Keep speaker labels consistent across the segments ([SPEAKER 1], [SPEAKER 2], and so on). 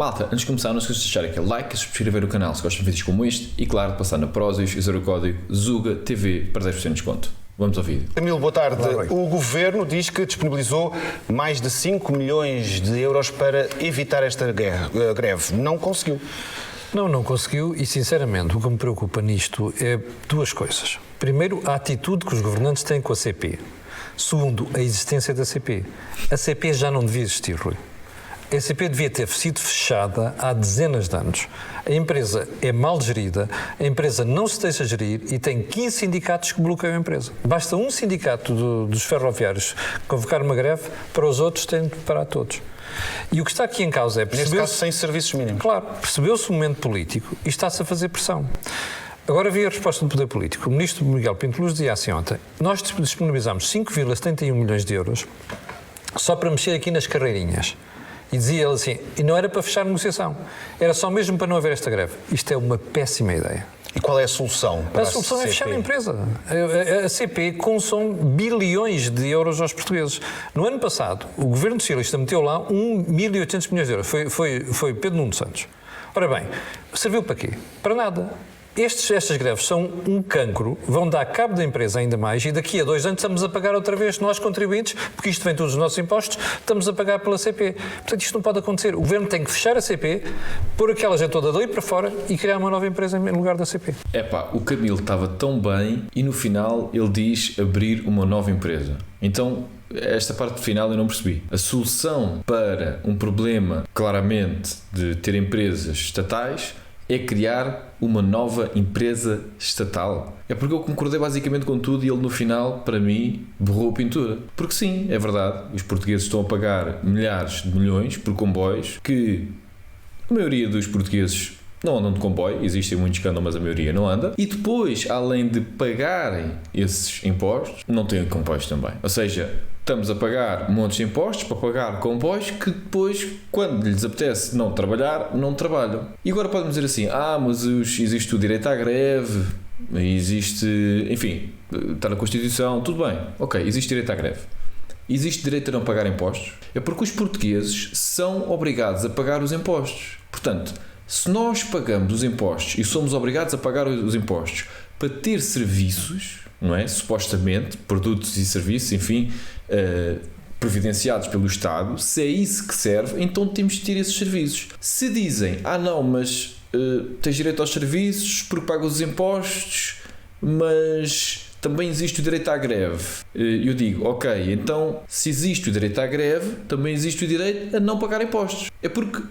[SPEAKER 1] Malta, antes de começar, não se esqueçam de deixar aquele like, subscrever o canal se gostam de vídeos como este e, claro, de passar na Prozis e usar o código ZUGATV para 10% de desconto. Vamos ao vídeo.
[SPEAKER 2] Camilo, boa tarde. O Governo diz que disponibilizou mais de 5 milhões de euros para evitar esta greve. Não conseguiu.
[SPEAKER 3] Não conseguiu e, sinceramente, o que me preocupa nisto é duas coisas. Primeiro, a atitude que os governantes têm com a CP. Segundo, a existência da CP. A CP já não devia existir, Rui. A CP devia ter sido fechada há dezenas de anos. A empresa é mal gerida, a empresa não se deixa gerir e tem 15 sindicatos que bloqueiam a empresa. Basta um sindicato dos ferroviários convocar uma greve, para os outros têm de parar todos. E o que está aqui em causa é...
[SPEAKER 2] Neste caso, sem serviços mínimos.
[SPEAKER 3] Claro, percebeu-se o momento político e está-se a fazer pressão. Agora vi a resposta do poder político. O ministro Miguel Pinto Luz dizia assim ontem: nós disponibilizámos 5,71 milhões de euros só para mexer aqui nas carreirinhas. E dizia ele assim, e não era para fechar a negociação, era só mesmo para não haver esta greve. Isto é uma péssima ideia.
[SPEAKER 2] E qual é a solução?
[SPEAKER 3] A solução é fechar a empresa. A CP consome bilhões de euros aos portugueses. No ano passado, o governo socialista meteu lá 1.800 milhões de euros. Foi Pedro Nuno Santos. Ora bem, serviu para quê? Para nada. Estas greves são um cancro, vão dar cabo da empresa ainda mais e daqui a 2 anos estamos a pagar outra vez nós contribuintes, porque isto vem todos os nossos impostos, estamos a pagar pela CP. Portanto, isto não pode acontecer. O governo tem que fechar a CP, pôr aquela gente toda dali para fora e criar uma nova empresa em lugar da CP.
[SPEAKER 1] O Camilo estava tão bem e no final ele diz abrir uma nova empresa. Então, esta parte final eu não percebi. A solução para um problema, claramente, de ter empresas estatais é criar uma nova empresa estatal. É porque eu concordei basicamente com tudo e ele no final, para mim, borrou a pintura. Porque sim, é verdade, os portugueses estão a pagar milhares de milhões por comboios que a maioria dos portugueses não andam de comboio, existem muitos que andam, mas a maioria não anda. E depois, além de pagarem esses impostos, não têm comboios também. Ou seja, estamos a pagar montes de impostos para pagar comboios que depois, quando lhes apetece não trabalhar, não trabalham. E agora podem dizer assim, mas existe o direito à greve, existe, enfim, está na Constituição, tudo bem, ok, existe direito à greve. Existe direito a não pagar impostos? É porque os portugueses são obrigados a pagar os impostos. Portanto, se nós pagamos os impostos e somos obrigados a pagar os impostos para ter serviços, não é? Supostamente, produtos e serviços, enfim, providenciados pelo Estado, se é isso que serve, então temos de ter esses serviços. Se dizem, não, mas tens direito aos serviços porque pagas os impostos, mas também existe o direito à greve. Eu digo, ok, então se existe o direito à greve, também existe o direito a não pagar impostos. É porque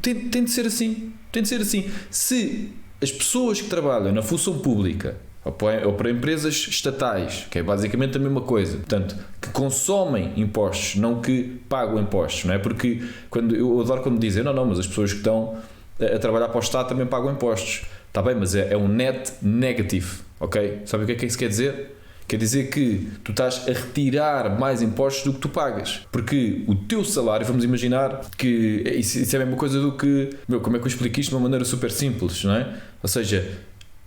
[SPEAKER 1] tem de ser assim. Tem de ser assim. Se as pessoas que trabalham na função pública ou para empresas estatais, que é basicamente a mesma coisa, portanto, que consomem impostos, não que pagam impostos, não é? Porque eu adoro quando dizem, não, mas as pessoas que estão a trabalhar para o Estado também pagam impostos. Está bem, mas é um net negative, ok? Sabe o que é que isso quer dizer? Quer dizer que tu estás a retirar mais impostos do que tu pagas. Porque o teu salário, vamos imaginar que isso é a mesma coisa do que... como é que eu explico isto de uma maneira super simples, não é? Ou seja,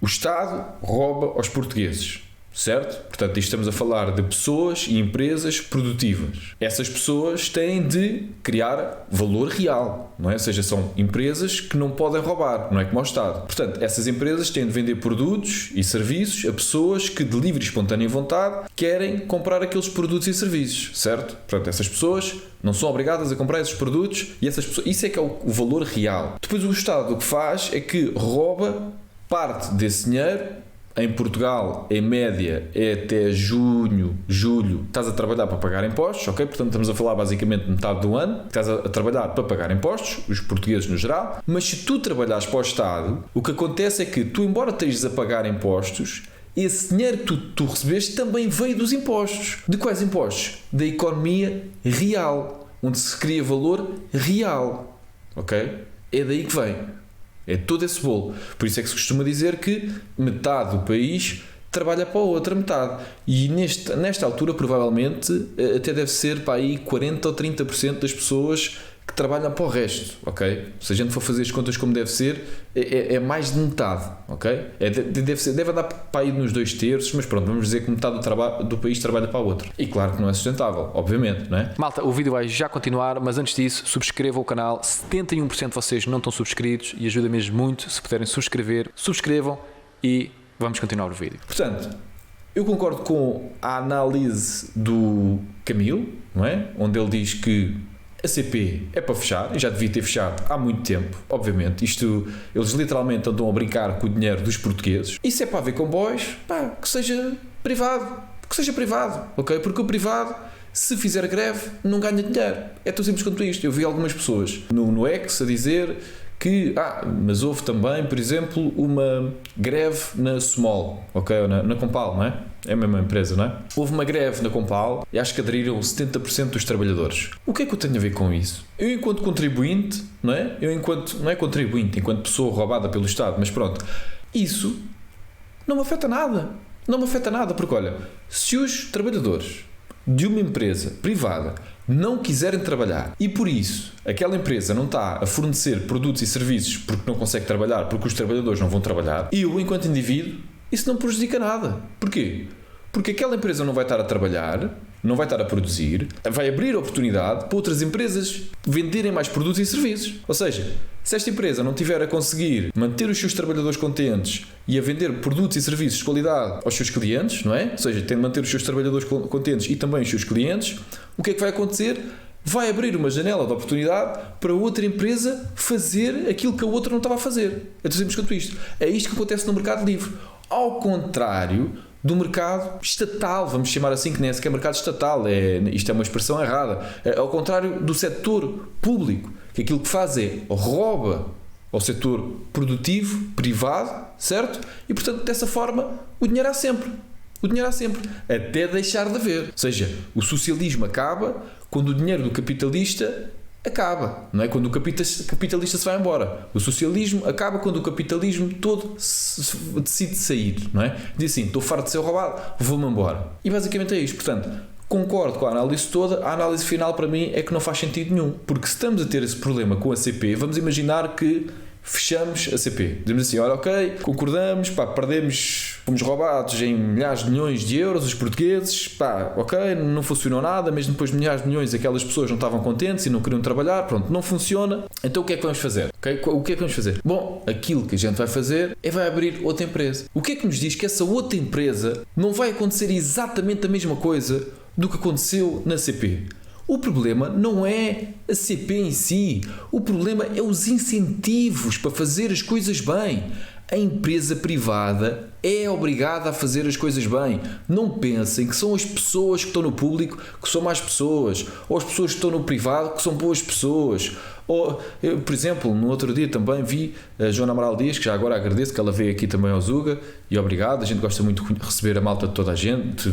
[SPEAKER 1] o Estado rouba aos portugueses, certo? Portanto, isto estamos a falar de pessoas e empresas produtivas. Essas pessoas têm de criar valor real, não é? Ou seja, são empresas que não podem roubar, não é como ao Estado. Portanto, essas empresas têm de vender produtos e serviços a pessoas que, de livre e espontânea vontade, querem comprar aqueles produtos e serviços, certo? Portanto, essas pessoas não são obrigadas a comprar esses produtos e essas pessoas, isso é que é o valor real. Depois o Estado o que faz é que rouba parte desse dinheiro. Em Portugal, em média, é até junho, julho, estás a trabalhar para pagar impostos, ok? Portanto, estamos a falar basicamente metade do ano, estás a trabalhar para pagar impostos, os portugueses no geral, mas se tu trabalhares para o Estado, o que acontece é que tu, embora estejas a pagar impostos, esse dinheiro que tu recebeste também veio dos impostos. De quais impostos? Da economia real, onde se cria valor real, ok? É daí que vem. É todo esse bolo. Por isso é que se costuma dizer que metade do país trabalha para a outra metade. E nesta altura, provavelmente, até deve ser para aí 40 ou 30% das pessoas que trabalham para o resto, ok? Se a gente for fazer as contas como deve ser, é mais de metade, ok? Deve andar para ir nos 2/3, mas pronto, vamos dizer que metade do país trabalha para o outro. E claro que não é sustentável, obviamente, não é?
[SPEAKER 4] Malta, o vídeo vai já continuar, mas antes disso, subscrevam o canal. 71% de vocês não estão subscritos e ajuda mesmo muito se puderem subscrevam e vamos continuar o vídeo.
[SPEAKER 1] Portanto, eu concordo com a análise do Camilo, não é? Onde ele diz que a CP é para fechar, e já devia ter fechado há muito tempo, obviamente. Eles literalmente andam a brincar com o dinheiro dos portugueses. E se é para haver comboios, que seja privado, ok? Porque o privado, se fizer greve, não ganha dinheiro. É tão simples quanto isto. Eu vi algumas pessoas no X a dizer que, mas houve também, por exemplo, uma greve na Smol, ok? Na Compal, não é? É a mesma empresa, não é? Houve uma greve na Compal e acho que aderiram 70% dos trabalhadores. O que é que eu tenho a ver com isso? Eu, enquanto contribuinte, não é? Não é contribuinte, enquanto pessoa roubada pelo Estado, mas pronto, isso não me afeta nada. Não me afeta nada, porque olha, se os trabalhadores de uma empresa privada não quiserem trabalhar e por isso aquela empresa não está a fornecer produtos e serviços porque não consegue trabalhar, porque os trabalhadores não vão trabalhar, eu, enquanto indivíduo, isso não prejudica nada. Porquê? Porque aquela empresa não vai estar a trabalhar, não vai estar a produzir, vai abrir oportunidade para outras empresas venderem mais produtos e serviços. Ou seja, se esta empresa não tiver a conseguir manter os seus trabalhadores contentes e a vender produtos e serviços de qualidade aos seus clientes, não é? Ou seja, tem de manter os seus trabalhadores contentes e também os seus clientes, o que é que vai acontecer? Vai abrir uma janela de oportunidade para outra empresa fazer aquilo que a outra não estava a fazer. É tão simples quanto isto. É isto que acontece no mercado livre. Ao contrário do mercado estatal, vamos chamar assim, que nem é sequer mercado estatal, isto é uma expressão errada. Ao contrário do setor público, que aquilo que faz é rouba ao setor produtivo, privado, certo? E portanto, dessa forma, o dinheiro há sempre. O dinheiro há sempre, até deixar de haver. Ou seja, o socialismo acaba quando o dinheiro do capitalista acaba, não é? Quando o capitalista se vai embora. O socialismo acaba quando o capitalismo todo decide sair, não é? Diz assim, estou farto de ser roubado, vou-me embora. E basicamente é isto. Portanto, concordo com a análise toda. A análise final para mim é que não faz sentido nenhum. Porque se estamos a ter esse problema com a CP, vamos imaginar que fechamos a CP. Dizemos assim, olha, ok, concordamos, perdemos, fomos roubados em milhares de milhões de euros, os portugueses, ok, não funcionou nada, mesmo depois de milhares de milhões aquelas pessoas não estavam contentes e não queriam trabalhar, pronto, não funciona. Então o que é que vamos fazer? Okay? O que é que vamos fazer? Bom, aquilo que a gente vai fazer é vai abrir outra empresa. O que é que nos diz que essa outra empresa não vai acontecer exatamente a mesma coisa do que aconteceu na CP? O problema não é a CP em si, o problema é os incentivos para fazer as coisas bem. A empresa privada é obrigada a fazer as coisas bem. Não pensem que são as pessoas que estão no público que são más pessoas, ou as pessoas que estão no privado que são boas pessoas. Ou, eu, por exemplo, no outro dia também vi a Joana Amaral Dias, que já agora agradeço que ela veio aqui também ao Zuga, e obrigado, a gente gosta muito de receber a malta de toda a gente,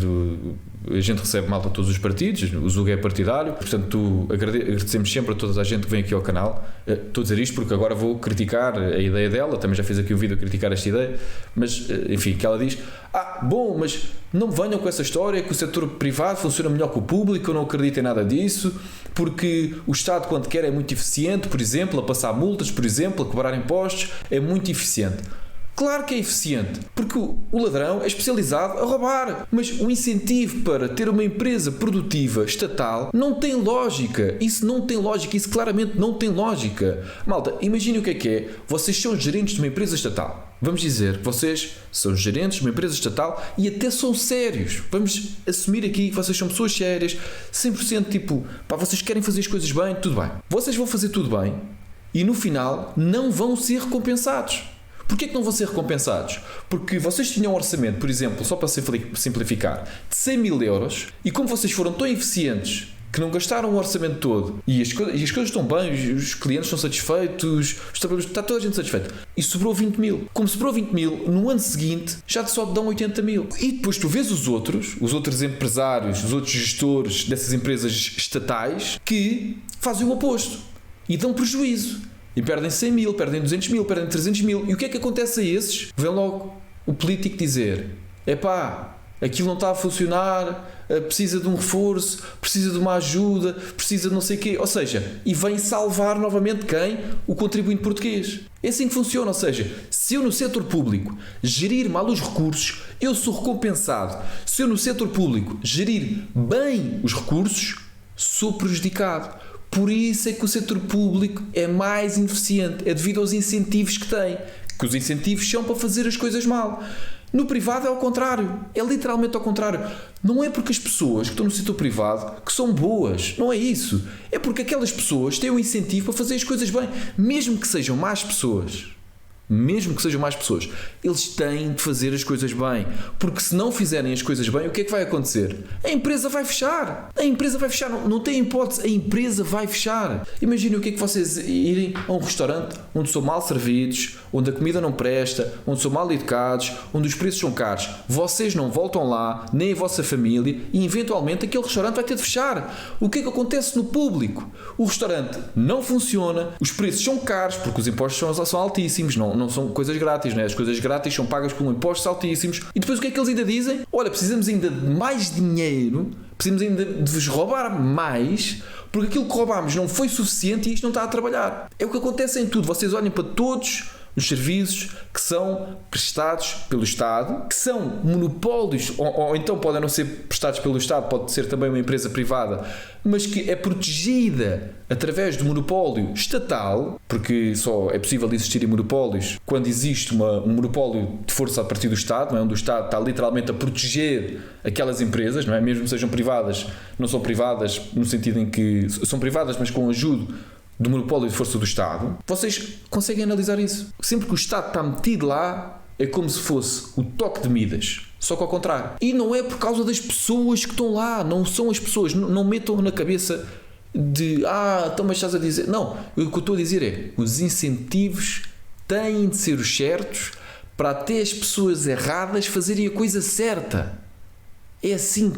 [SPEAKER 1] a gente recebe malta de todos os partidos, o Zuga é partidário, portanto agradecemos sempre a toda a gente que vem aqui ao canal. Estou a dizer isto porque agora vou criticar a ideia dela, também já fiz aqui um vídeo a criticar esta ideia, mas enfim, que ela diz, bom, mas não venham com essa história que o setor privado funciona melhor que o público, eu não acredito em nada disso, porque o Estado, quando quer, é muito eficiente, por exemplo, a passar multas, por exemplo, a cobrar impostos, é muito eficiente. Claro que é eficiente, porque o ladrão é especializado a roubar, mas o incentivo para ter uma empresa produtiva estatal não tem lógica. Isso não tem lógica, isso claramente não tem lógica. Malta, imagine o que é, vocês são gerentes de uma empresa estatal. Vamos dizer que vocês são gerentes de uma empresa estatal e até são sérios. Vamos assumir aqui que vocês são pessoas sérias, 100% tipo, vocês querem fazer as coisas bem, tudo bem. Vocês vão fazer tudo bem e no final não vão ser recompensados. Porquê que não vão ser recompensados? Porque vocês tinham um orçamento, por exemplo, só para simplificar, de 100 mil euros e como vocês foram tão eficientes que não gastaram o orçamento todo e as coisas estão bem, os clientes estão satisfeitos, os trabalhadores, está toda a gente satisfeita e sobrou 20 mil. Como sobrou 20 mil, no ano seguinte já só te dão 80 mil. E depois tu vês os outros empresários, os outros gestores dessas empresas estatais que fazem o oposto e dão prejuízo. E perdem 100 mil, perdem 200 mil, perdem 300 mil. E o que é que acontece a esses? Vem logo o político dizer, aquilo não está a funcionar, precisa de um reforço, precisa de uma ajuda, precisa de não sei o quê. Ou seja, e vem salvar novamente quem? O contribuinte português. É assim que funciona. Ou seja, se eu no setor público gerir mal os recursos, eu sou recompensado. Se eu no setor público gerir bem os recursos, sou prejudicado. Por isso é que o setor público é mais ineficiente. É devido aos incentivos que tem. Que os incentivos são para fazer as coisas mal. No privado é ao contrário. É literalmente ao contrário. Não é porque as pessoas que estão no setor privado que são boas. Não é isso. É porque aquelas pessoas têm um incentivo para fazer as coisas bem. Mesmo que sejam más pessoas. Mesmo que sejam mais pessoas, eles têm de fazer as coisas bem, porque se não fizerem as coisas bem, o que é que vai acontecer? A empresa vai fechar. A empresa vai fechar, não tem hipótese, a empresa vai fechar. Imaginem o que é que vocês irem a um restaurante onde são mal servidos, onde a comida não presta, onde são mal educados, onde os preços são caros. Vocês não voltam lá, nem a vossa família, e eventualmente aquele restaurante vai ter de fechar. O que é que acontece no público? O restaurante não funciona, os preços são caros, porque os impostos são altíssimos, não são coisas grátis, né? As coisas grátis são pagas por impostos altíssimos. E depois o que é que eles ainda dizem? Olha, precisamos ainda de mais dinheiro, precisamos ainda de vos roubar mais, porque aquilo que roubámos não foi suficiente e isto não está a trabalhar. É o que acontece em tudo. Vocês olhem para todos os serviços que são prestados pelo Estado, que são monopólios, ou então podem não ser prestados pelo Estado, pode ser também uma empresa privada, mas que é protegida através do monopólio estatal, porque só é possível existirem monopólios quando existe um monopólio de força a partir do Estado, não é? Onde o Estado está literalmente a proteger aquelas empresas, não é? Mesmo que sejam privadas, não são privadas no sentido em que são privadas, mas com ajuda do monopólio de força do Estado. Vocês conseguem analisar isso. Sempre que o Estado está metido lá, é como se fosse o toque de Midas, só que ao contrário. E não é por causa das pessoas que estão lá, não são as pessoas, não metam na cabeça de então mas estás a dizer. Não, o que eu estou a dizer é, os incentivos têm de ser os certos para até as pessoas erradas fazerem a coisa certa. É assim.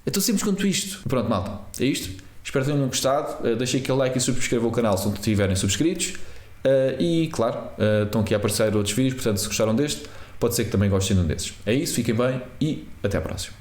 [SPEAKER 1] É tão simples quanto isto. Pronto, malta, é isto. Espero que tenham gostado. Deixem aquele like e subscrevam o canal se não estiverem subscritos. E claro, estão aqui a aparecer outros vídeos, portanto se gostaram deste, pode ser que também gostem de um desses. É isso, fiquem bem e até à próxima.